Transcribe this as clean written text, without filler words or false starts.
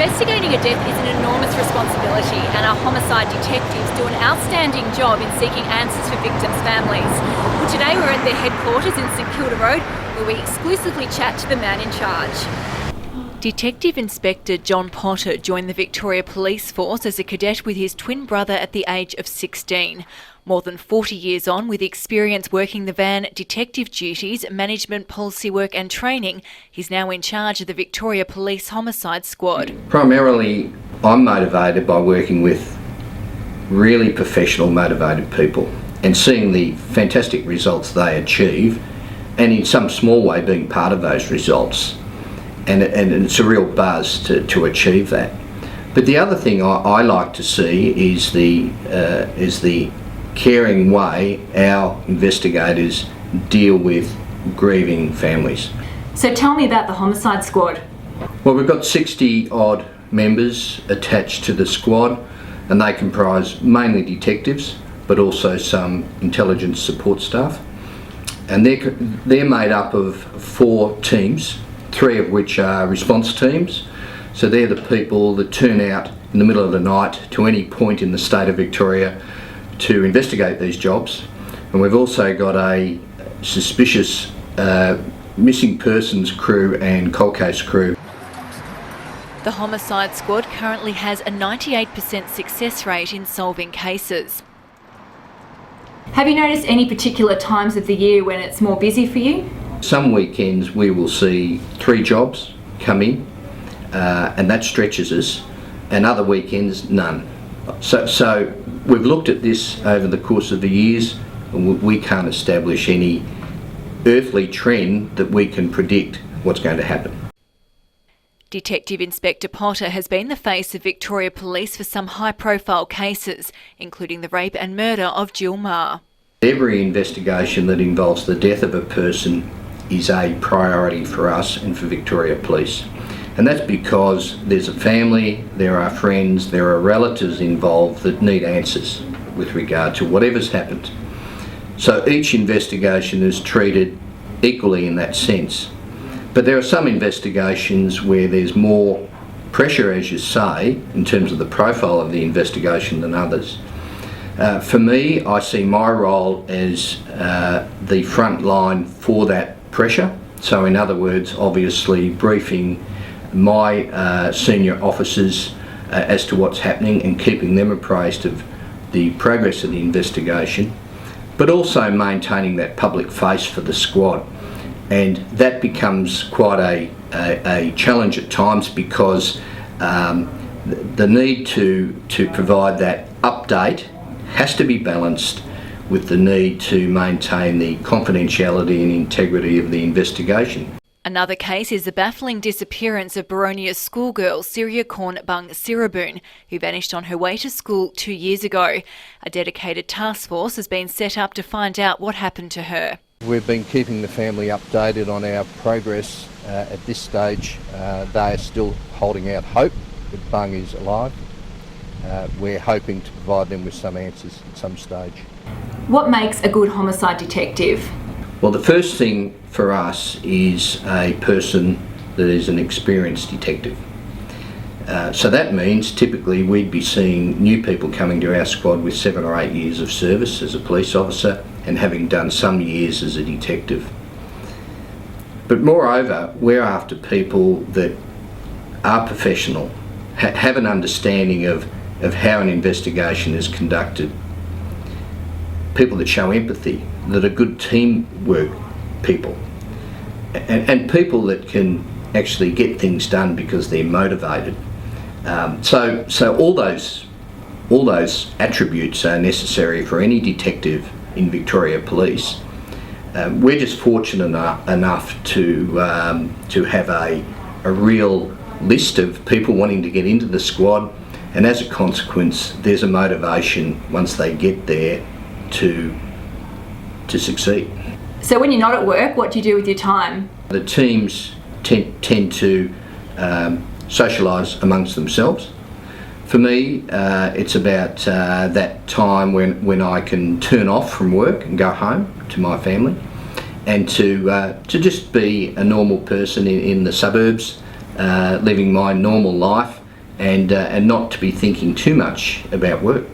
Investigating a death is an enormous responsibility, and our homicide detectives do an outstanding job in seeking answers for victims' families. Well, today we're at their headquarters in St Kilda Road, where we exclusively chat to the man in charge. Detective Inspector John Potter joined the Victoria Police Force as a cadet with his twin brother at the age of 16. More than 40 years on, with experience working the van, detective duties, management, policy work and training, he's now in charge of the Victoria Police Homicide Squad. Primarily, I'm motivated by working with really professional, motivated people and seeing the fantastic results they achieve, and in some small way being part of those results. And it's a real buzz to achieve that. But the other thing I like to see is the caring way our investigators deal with grieving families. So tell me about the Homicide Squad. Well, we've got 60 odd members attached to the squad, and they comprise mainly detectives, but also some intelligence support staff. And they're made up of 4 teams, 3 of which are response teams. So they're the people that turn out in the middle of the night to any point in the state of Victoria to investigate these jobs. And we've also got a suspicious missing persons crew and cold case crew. The Homicide Squad currently has a 98% success rate in solving cases. Have you noticed any particular times of the year when it's more busy for you? Some weekends we will see 3 jobs come in, and that stretches us, and other weekends none. So we've looked at this over the course of the years, and we can't establish any earthly trend that we can predict what's going to happen. Detective Inspector Potter has been the face of Victoria Police for some high-profile cases, including the rape and murder of Jill Maher. Every investigation that involves the death of a person is a priority for us and for Victoria Police. And that's because there's a family, there are friends, there are relatives involved that need answers with regard to whatever's happened. So each investigation is treated equally in that sense. But there are some investigations where there's more pressure, as you say, in terms of the profile of the investigation than others. For me, I see my role as the front line for that pressure. So in other words, obviously briefing my senior officers as to what's happening and keeping them appraised of the progress of the investigation, but also maintaining that public face for the squad. And that becomes quite a challenge at times, because the need to provide that update has to be balanced with the need to maintain the confidentiality and integrity of the investigation. Another case is the baffling disappearance of Baronia's schoolgirl Siriakorn Bung Siraboon, who vanished on her way to school 2 years ago. A dedicated task force has been set up to find out what happened to her. We've been keeping the family updated on our progress. At this stage, they are still holding out hope that Bung is alive. We're hoping to provide them with some answers at some stage. What makes a good homicide detective? Well, the first thing for us is a person that is an experienced detective. So that means typically we'd be seeing new people coming to our squad with 7 or 8 years of service as a police officer and having done some years as a detective. But moreover, we're after people that are professional, have an understanding of how an investigation is conducted, people that show empathy, that are good teamwork people, and people that can actually get things done because they're motivated. So all those attributes are necessary for any detective in Victoria Police. We're just fortunate enough to have a real list of people wanting to get into the squad, and as a consequence there's a motivation once they get there to succeed. So when you're not at work, what do you do with your time? The teams tend to socialise amongst themselves. For me, it's about that time when I can turn off from work and go home to my family, and to just be a normal person in the suburbs, living my normal life and not to be thinking too much about work.